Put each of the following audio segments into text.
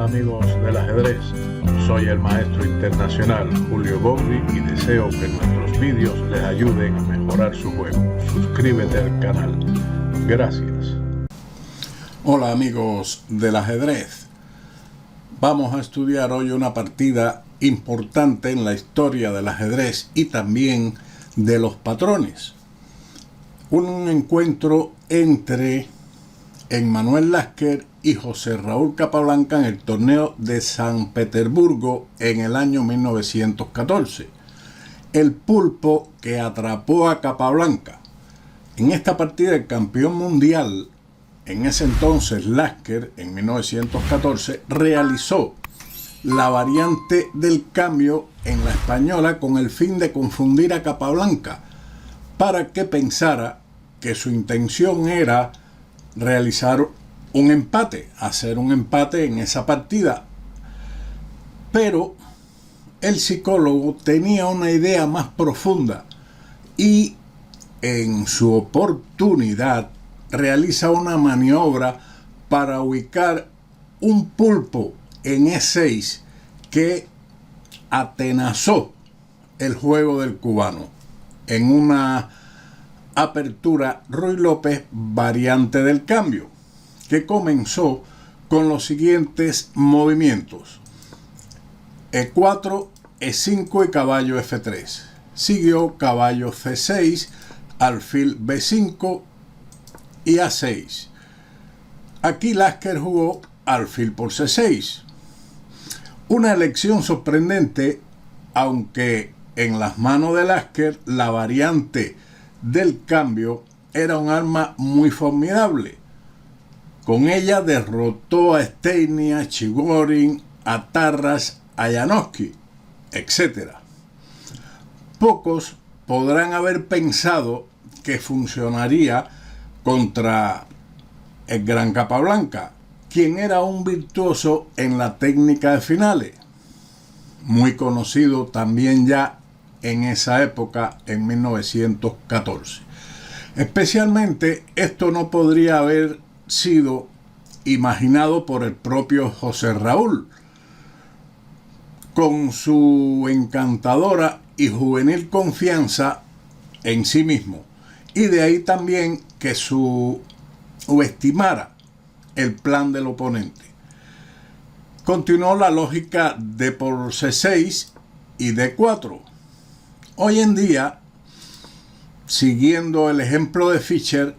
amigos del ajedrez, soy el maestro internacional Julio Bobri y deseo que nuestros vídeos les ayuden a mejorar su juego. Suscríbete al canal. Gracias. Hola amigos del ajedrez. Vamos a estudiar hoy una partida importante en la historia del ajedrez y también de los patrones. Un encuentro entre Emmanuel Lasker y José Raúl Capablanca en el torneo de San Petersburgo en el año 1914. El pulpo que atrapó a Capablanca. En esta partida el campeón mundial, en ese entonces Lasker, en 1914, realizó la variante del cambio en la española con el fin de confundir a Capablanca para que pensara que su intención era realizar un empate, hacer un empate en esa partida. Pero el psicólogo tenía una idea más profunda y en su oportunidad realiza una maniobra para ubicar un pulpo en E6 que atenazó el juego del cubano en una apertura Ruy López variante del cambio, que comenzó con los siguientes movimientos: E4, E5 y caballo F3. Siguió caballo C6, alfil B5 y A6. Aquí Lasker jugó alfil por C6. Una elección sorprendente, aunque en las manos de Lasker la variante del cambio era un arma muy formidable. Con ella derrotó a Steinitz, a Chigorin, a Tarras, a Janowski, etc. Pocos podrán haber pensado que funcionaría contra el gran Capablanca, quien era un virtuoso en la técnica de finales, muy conocido también ya en esa época, en 1914. Especialmente esto no podría haber sido imaginado por el propio José Raúl, con su encantadora y juvenil confianza en sí mismo, y de ahí también que subestimara el plan del oponente. Continuó la lógica de por C6 y D4. Hoy en día, siguiendo el ejemplo de Fischer,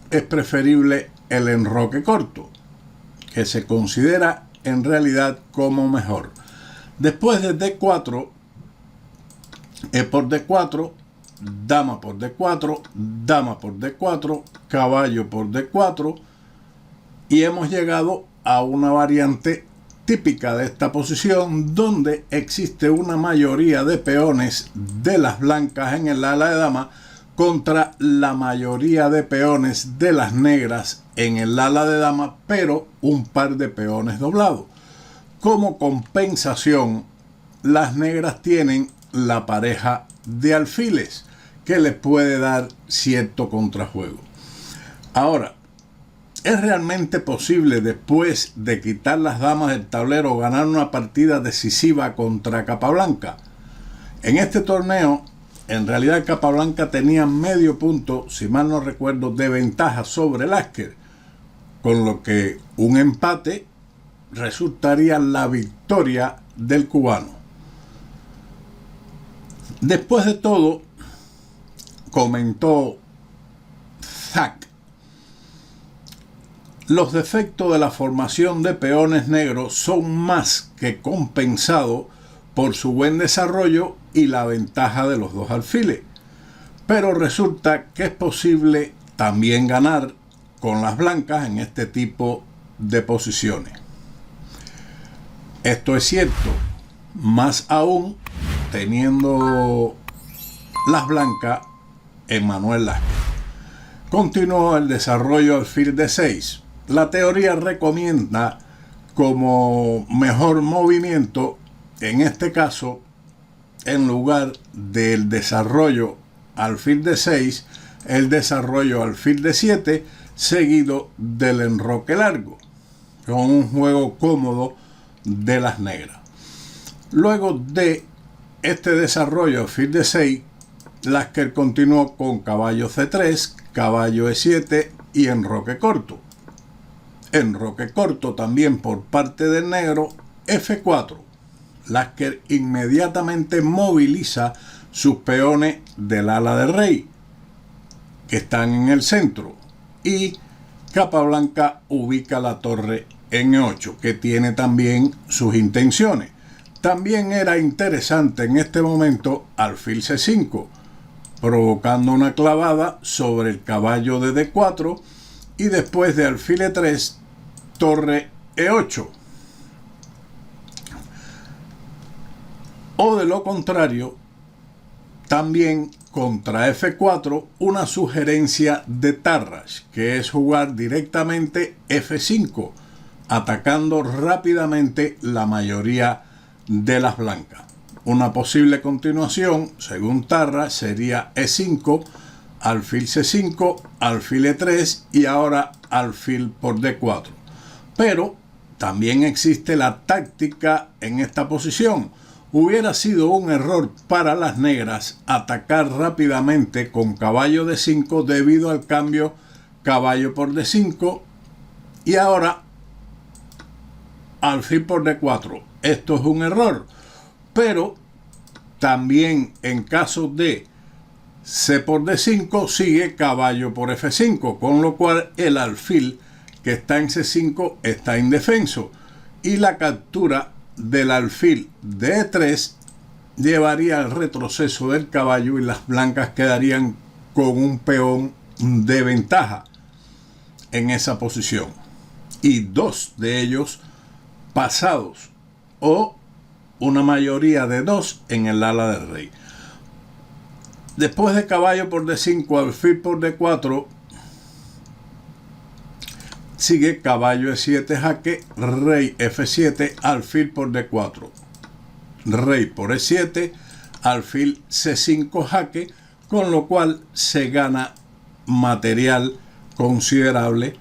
es preferible el enroque corto, que se considera en realidad como mejor. Después de D4, E por D4, dama por D4, dama por D4, caballo por D4, y hemos llegado a una variante típica de esta posición, donde existe una mayoría de peones de las blancas en el ala de dama contra la mayoría de peones de las negras en el ala de dama, pero un par de peones doblados. Como compensación, las negras tienen la pareja de alfiles que les puede dar cierto contrajuego. Ahora, ¿es realmente posible, después de quitar las damas del tablero, ganar una partida decisiva contra Capablanca? En este torneo, en realidad Capablanca tenía medio punto, si mal no recuerdo, de ventaja sobre Lasker, con lo que un empate resultaría la victoria del cubano. Después de todo, comentó Zack, los defectos de la formación de peones negros son más que compensados por su buen desarrollo y la ventaja de los dos alfiles. Pero resulta que es posible también ganar con las blancas en este tipo de posiciones. Esto es cierto, más aún teniendo las blancas Emmanuel Lasker. Continuó el desarrollo alfil D6. La teoría recomienda como mejor movimiento, en este caso, en lugar del desarrollo alfil D6, el desarrollo alfil D7 seguido del enroque largo, con un juego cómodo de las negras. Luego de este desarrollo alfil D6, Lasker continuó con caballo C3, caballo E7 y enroque corto. Enroque corto también por parte del negro, F4. Lasker inmediatamente moviliza sus peones del ala de rey, que están en el centro, y Capablanca ubica la torre en E8, que tiene también sus intenciones. También era interesante en este momento alfil C5, provocando una clavada sobre el caballo de D4 y después de alfil E3, torre E8. O de lo contrario, también contra F4 una sugerencia de Tarrasch, que es jugar directamente F5, atacando rápidamente la mayoría de las blancas. Una posible continuación, según Tarrasch, sería E5, alfil C5, alfil E3 y ahora alfil por D4. Pero también existe la táctica en esta posición. Hubiera sido un error para las negras atacar rápidamente con caballo D5 debido al cambio caballo por D5 y ahora alfil por D4. Esto es un error, pero también en caso de C por D5 sigue caballo por F5, con lo cual el alfil que está en C5 está indefenso y la captura del alfil de E3 llevaría al retroceso del caballo y las blancas quedarían con un peón de ventaja en esa posición y dos de ellos pasados o una mayoría de dos en el ala del rey. Después de caballo por D5, alfil por D4, sigue caballo E7 jaque, rey F7, alfil por D4, rey por E7, alfil C5 jaque, con lo cual se gana material considerable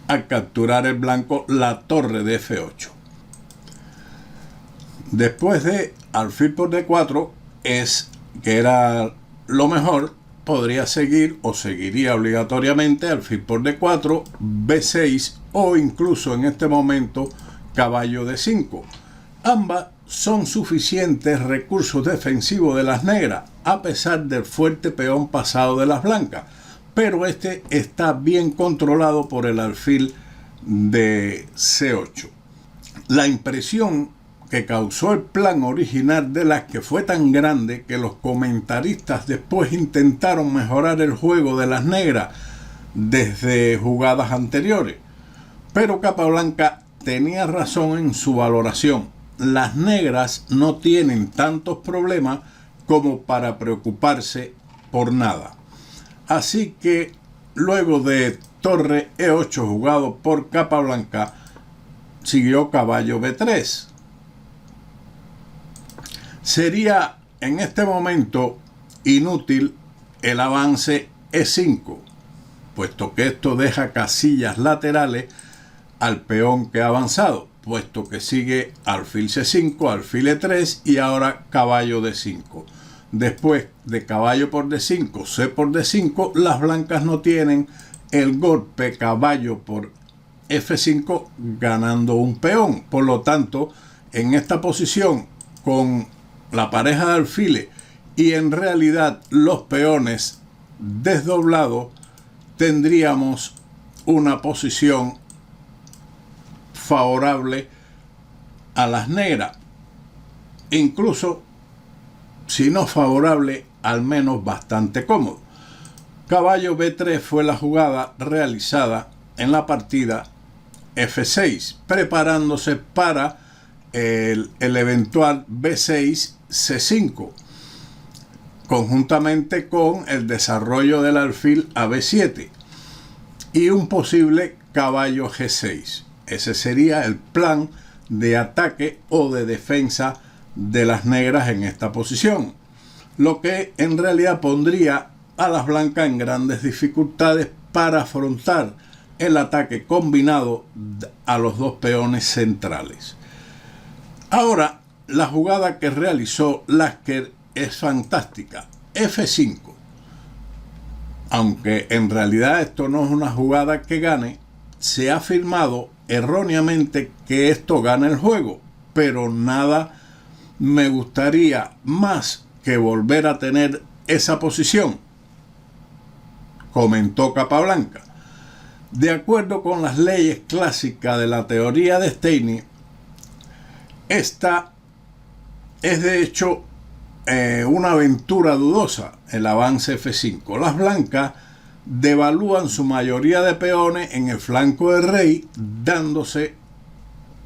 al capturar el blanco la torre de F8. Después de alfil por D4, que era lo mejor, podría seguir o seguiría obligatoriamente alfil por D4, B6 o incluso en este momento caballo D5. Ambas son suficientes recursos defensivos de las negras a pesar del fuerte peón pasado de las blancas, pero este está bien controlado por el alfil de C8. La impresión que causó el plan original de Lasker fue tan grande que los comentaristas después intentaron mejorar el juego de las negras desde jugadas anteriores. Pero Capablanca tenía razón en su valoración. Las negras no tienen tantos problemas como para preocuparse por nada. Así que luego de torre E8 jugado por Capablanca, siguió caballo B3. Sería en este momento inútil el avance E5, puesto que esto deja casillas laterales al peón que ha avanzado, puesto que sigue alfil C5, alfil E3 y ahora caballo D5. Después de caballo por D5, C por D5, las blancas no tienen el golpe caballo por F5 ganando un peón. Por lo tanto, en esta posición con la pareja de alfiles y en realidad los peones desdoblados, tendríamos una posición favorable a las negras, incluso si no favorable, al menos bastante cómodo. Caballo B3 fue la jugada realizada en la partida F6, preparándose para el eventual B6 C5, conjuntamente con el desarrollo del alfil a B7 y un posible caballo G6. Ese sería el plan de ataque o de defensa de las negras en esta posición, lo que en realidad pondría a las blancas en grandes dificultades para afrontar el ataque combinado a los dos peones centrales. Ahora, la jugada que realizó Lasker es fantástica. F5. Aunque en realidad esto no es una jugada que gane, se ha afirmado erróneamente que esto gana el juego, pero nada me gustaría más que volver a tener esa posición, comentó Capablanca. De acuerdo con las leyes clásicas de la teoría de Steiner, esta es de hecho una aventura dudosa, el avance F5. Las blancas devalúan su mayoría de peones en el flanco del rey, dándose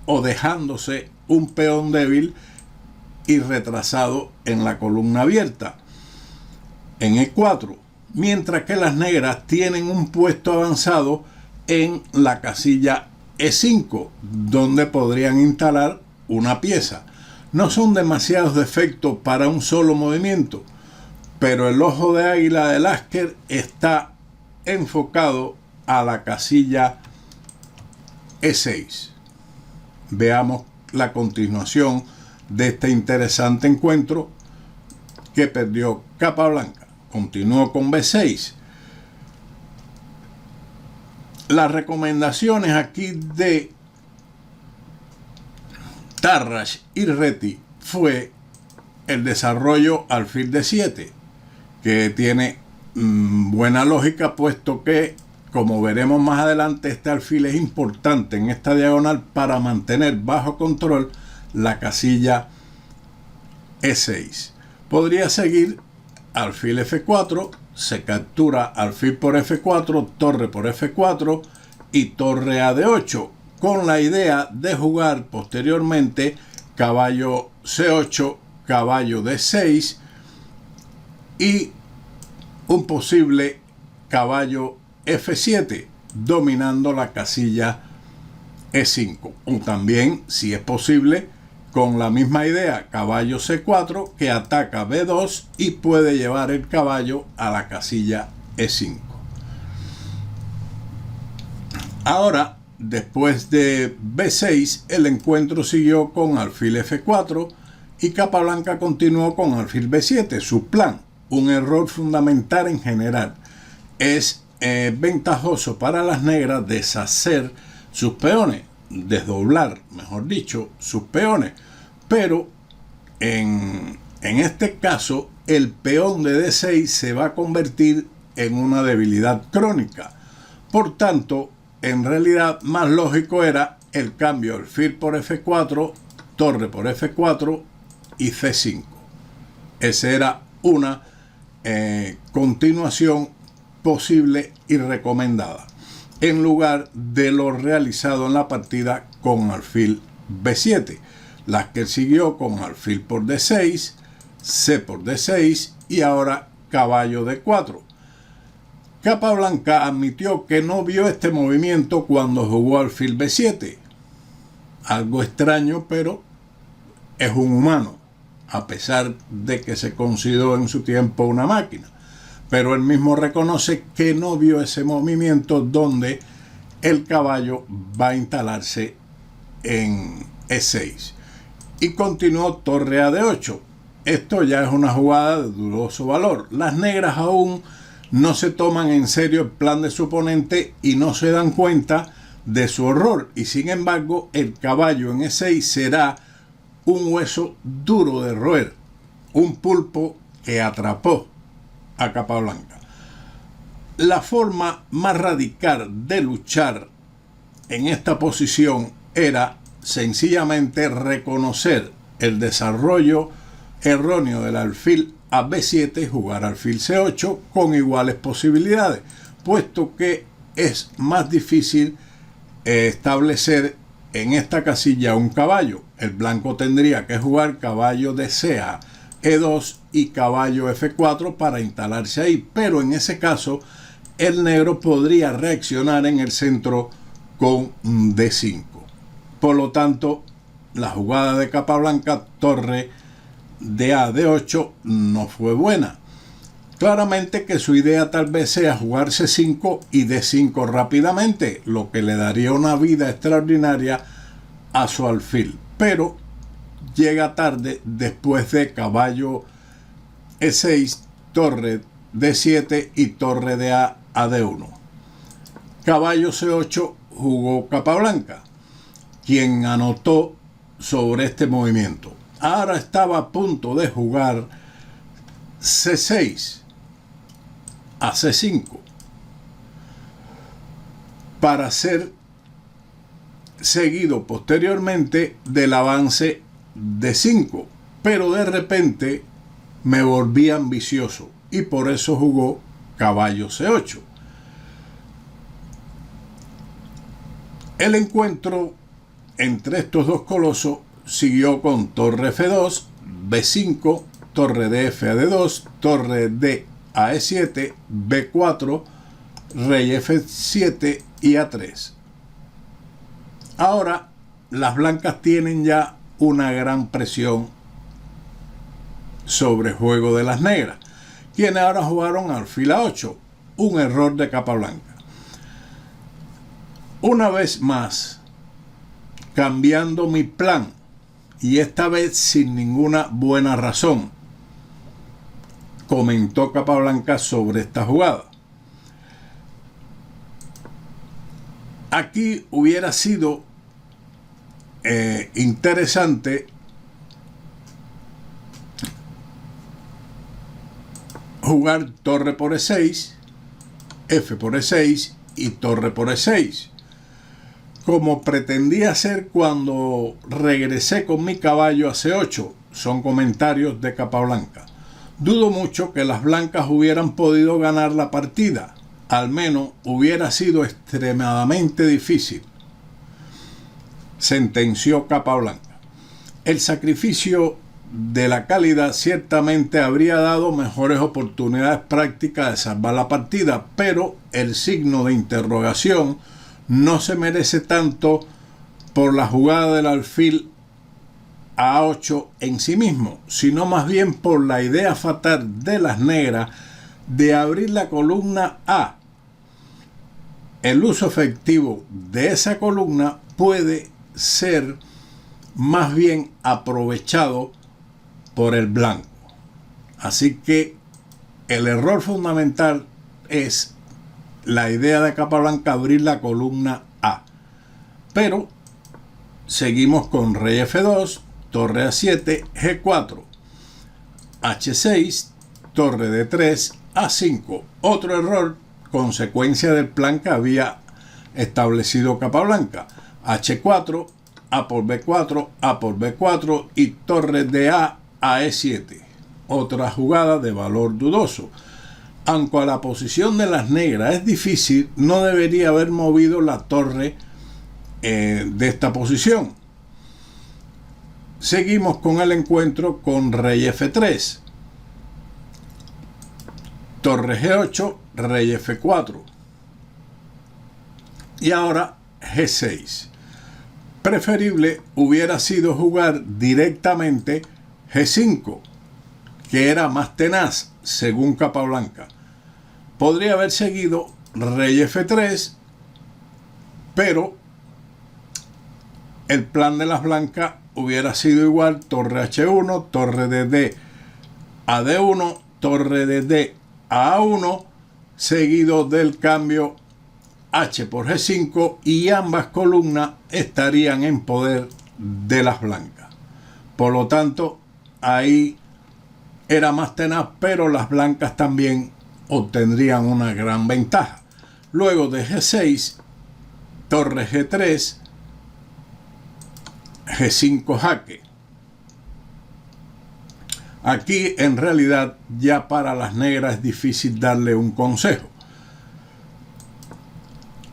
o dejándose un peón débil y retrasado en la columna abierta en E4, mientras que las negras tienen un puesto avanzado en la casilla E5, donde podrían instalar una pieza. No son demasiados defectos para un solo movimiento, pero el ojo de águila de Lasker está enfocado a la casilla E6. Veamos la continuación de este interesante encuentro que perdió Capablanca. Continuó con B6. Las recomendaciones aquí de Tarrasch y Reti fue el desarrollo alfil D7, que tiene buena lógica, puesto que, como veremos más adelante, este alfil es importante en esta diagonal para mantener bajo control la casilla E6. Podría seguir alfil F4, se captura alfil por F4, torre por F4 y torre a D8, con la idea de jugar posteriormente caballo C8, caballo D6 y un posible caballo F7, dominando la casilla E5. O también, si es posible, con la misma idea, caballo C4, que ataca B2 y puede llevar el caballo a la casilla E5. Ahora, después de B6, el encuentro siguió con alfil F4 y Capablanca continuó con alfil B7. Su plan, un error fundamental en general, es ventajoso para las negras deshacer sus peones, desdoblar, mejor dicho, sus peones, pero en este caso el peón de D6 se va a convertir en una debilidad crónica. Por tanto, en realidad más lógico era el cambio alfil por F4, torre por F4 y C5. Esa era una continuación posible y recomendada, en lugar de lo realizado en la partida con alfil B7. Lasker siguió con alfil por D6, C por D6 y ahora caballo D4. Capablanca admitió que no vio este movimiento cuando jugó alfil B7. Algo extraño, pero es un humano, a pesar de que se consideró en su tiempo una máquina. Pero él mismo reconoce que no vio ese movimiento donde el caballo va a instalarse en E6. Y continuó torre a D8. Esto ya es una jugada de dudoso valor. Las negras aún no se toman en serio el plan de su oponente y no se dan cuenta de su error. Y sin embargo, el caballo en E6 será un hueso duro de roer, un pulpo que atrapó a Capablanca. La forma más radical de luchar en esta posición era sencillamente reconocer el desarrollo erróneo del alfil a B7 y jugar alfil C8 con iguales posibilidades, puesto que es más difícil establecer en esta casilla un caballo. El blanco tendría que jugar caballo de C a E2 y caballo F4 para instalarse ahí, pero en ese caso el negro podría reaccionar en el centro con D5. Por lo tanto, la jugada de Capablanca, torre de A D8, no fue buena. Claramente que su idea tal vez sea jugar C5 y D5 rápidamente, lo que le daría una vida extraordinaria a su alfil, pero llega tarde después de caballo E6, torre D7 y torre de A a D1. Caballo C8 jugó Capablanca, quien anotó sobre este movimiento. Ahora estaba a punto de jugar C6 a C5 para ser seguido posteriormente del avance de 5, pero de repente me volví ambicioso y por eso jugó caballo C8. El encuentro entre estos dos colosos siguió con torre F2, B5, torre de F a D2, torre D a E7, B4, rey F7 y A3. Ahora las blancas tienen ya una gran presión sobre el juego de las negras, quienes ahora jugaron alfil A8, un error de Capablanca. Una vez más, cambiando mi plan, y esta vez sin ninguna buena razón, comentó Capablanca sobre esta jugada. Aquí hubiera sido interesante jugar torre por E6, F por E6 y torre por E6, como pretendía hacer cuando regresé con mi caballo a C8. Son comentarios de Capablanca. Dudo mucho que las blancas hubieran podido ganar la partida, al menos hubiera sido extremadamente difícil, sentenció Capablanca. El sacrificio de la calidad ciertamente habría dado mejores oportunidades prácticas de salvar la partida, pero el signo de interrogación no se merece tanto por la jugada del alfil A8 en sí mismo, sino más bien por la idea fatal de las negras de abrir la columna A. El uso efectivo de esa columna puede ser más bien aprovechado por el blanco. Así que el error fundamental es la idea de Capablanca abrir la columna A. Pero seguimos con rey F2, torre A7, G4, H6, torre D3, A5. Otro error, consecuencia del plan que había establecido Capablanca. H4, A por B4, A por B4 y torre de A a E7. Otra jugada de valor dudoso. Aunque a la posición de las negras es difícil, no debería haber movido la torre de esta posición. Seguimos con el encuentro con rey F3, torre G8, rey F4 y ahora G6. Preferible hubiera sido jugar directamente G5, que era más tenaz según Capablanca. Podría haber seguido rey F3, pero el plan de las blancas hubiera sido igual: torre H1, torre de D a D1, torre de D a A1, seguido del cambio H por G5, y ambas columnas estarían en poder de las blancas. Por lo tanto, ahí era más tenaz, pero las blancas también obtendrían una gran ventaja. Luego de G6, torre G3, G5 jaque. Aquí en realidad ya para las negras es difícil darle un consejo.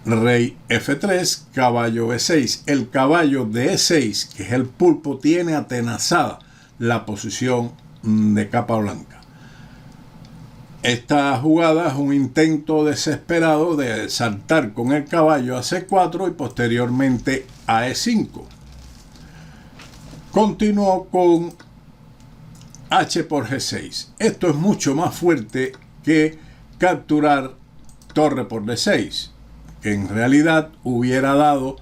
Rey F3, caballo B6. El caballo de E6, que es el pulpo, tiene atenazada la posición de Capablanca. Esta jugada es un intento desesperado de saltar con el caballo a C4 y posteriormente a E5. Continuó con H por G6. Esto es mucho más fuerte que capturar torre por D6, que en realidad hubiera dado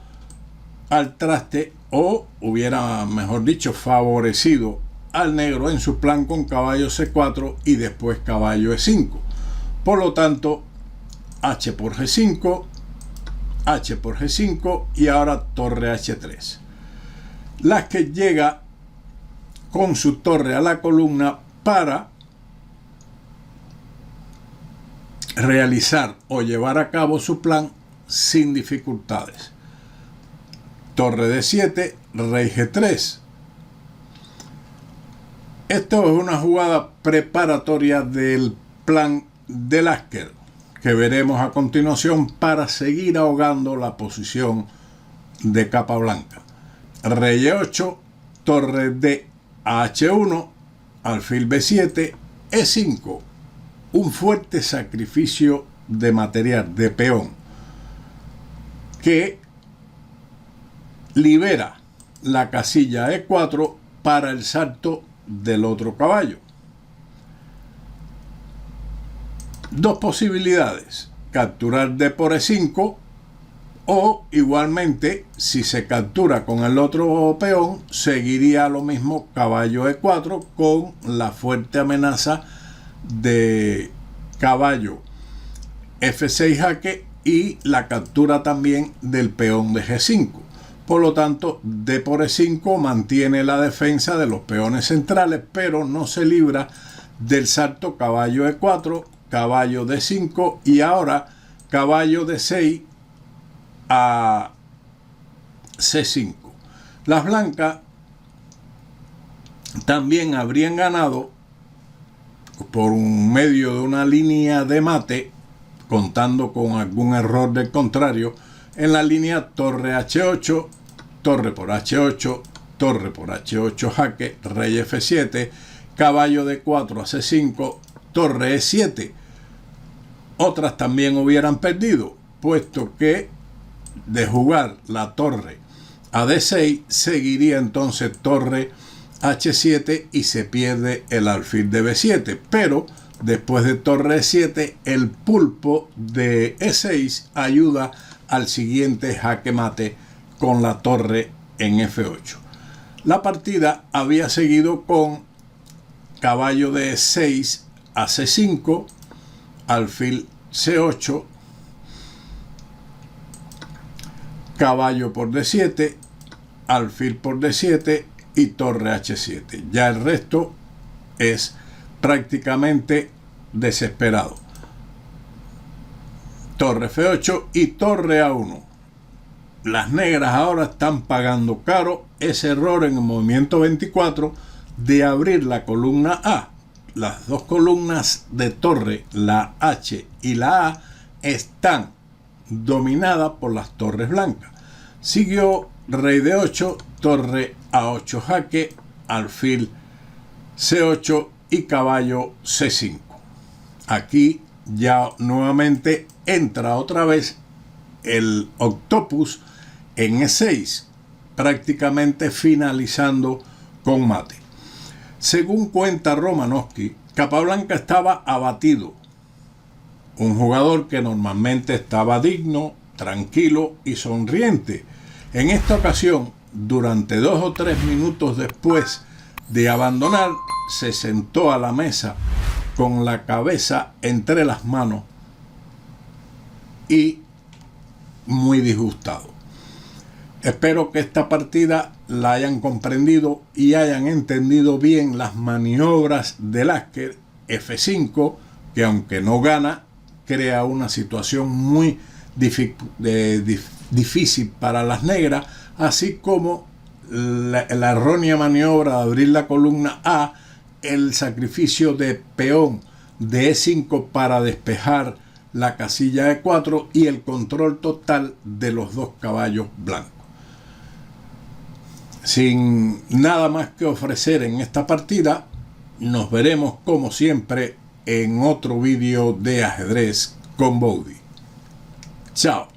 al traste, o hubiera, mejor dicho, favorecido al negro en su plan con caballo C4 y después caballo E5. Por lo tanto, H por G5, H por G5 y ahora torre H3. Lasker llega con su torre a la columna para realizar o llevar a cabo su plan sin dificultades. Torre D7, rey G3. Esto es una jugada preparatoria del plan de Lasker que veremos a continuación para seguir ahogando la posición de Capablanca. Rey E8, torre D a H1, alfil B7, E5. Un fuerte sacrificio de material, de peón, que libera la casilla E4 para el salto del otro caballo. Dos posibilidades: capturar D por E5, o igualmente, si se captura con el otro peón, seguiría lo mismo caballo E4 con la fuerte amenaza de caballo F6 jaque y la captura también del peón de G5. Por lo tanto, D por E5 mantiene la defensa de los peones centrales, pero no se libra del salto caballo E4, caballo D5 y ahora caballo D6 a C5. Las blancas también habrían ganado por un medio de una línea de mate, contando con algún error del contrario, en la línea torre H8, torre por H8, torre por H8 jaque, rey F7, caballo D4 a C5, torre E7. Otras también hubieran perdido, puesto que de jugar la torre a D6 seguiría entonces torre H7 y se pierde el alfil de B7, pero después de torre E7 el pulpo de E6 ayuda al siguiente jaque mate con la torre en F8. La partida había seguido con caballo de E6 a C5, alfil C8, caballo por D7, alfil por D7 y torre H7. Ya el resto es prácticamente desesperado. Torre F8 y torre A1. Las negras ahora están pagando caro ese error en el movimiento 24 de abrir la columna A. Las dos columnas de torre, la H y la A, están dominadas por las torres blancas. Siguió rey D8, torre A8 jaque, alfil C8 y caballo C5. Aquí ya nuevamente entra otra vez el octopus en E6, prácticamente finalizando con mate. Según cuenta Romanowski, Capablanca estaba abatido, un jugador que normalmente estaba digno, tranquilo y sonriente. En esta ocasión, durante 2 o 3 minutos después de abandonar, se sentó a la mesa con la cabeza entre las manos y muy disgustado. Espero que esta partida la hayan comprendido y hayan entendido bien las maniobras de Lasker. F5, que aunque no gana, crea una situación muy difícil para las negras, así como la errónea maniobra de abrir la columna A, el sacrificio de peón de E5 para despejar la casilla E4 y el control total de los dos caballos blancos. Sin nada más que ofrecer en esta partida, nos veremos como siempre en otro vídeo de ajedrez con Bowdy. Chao.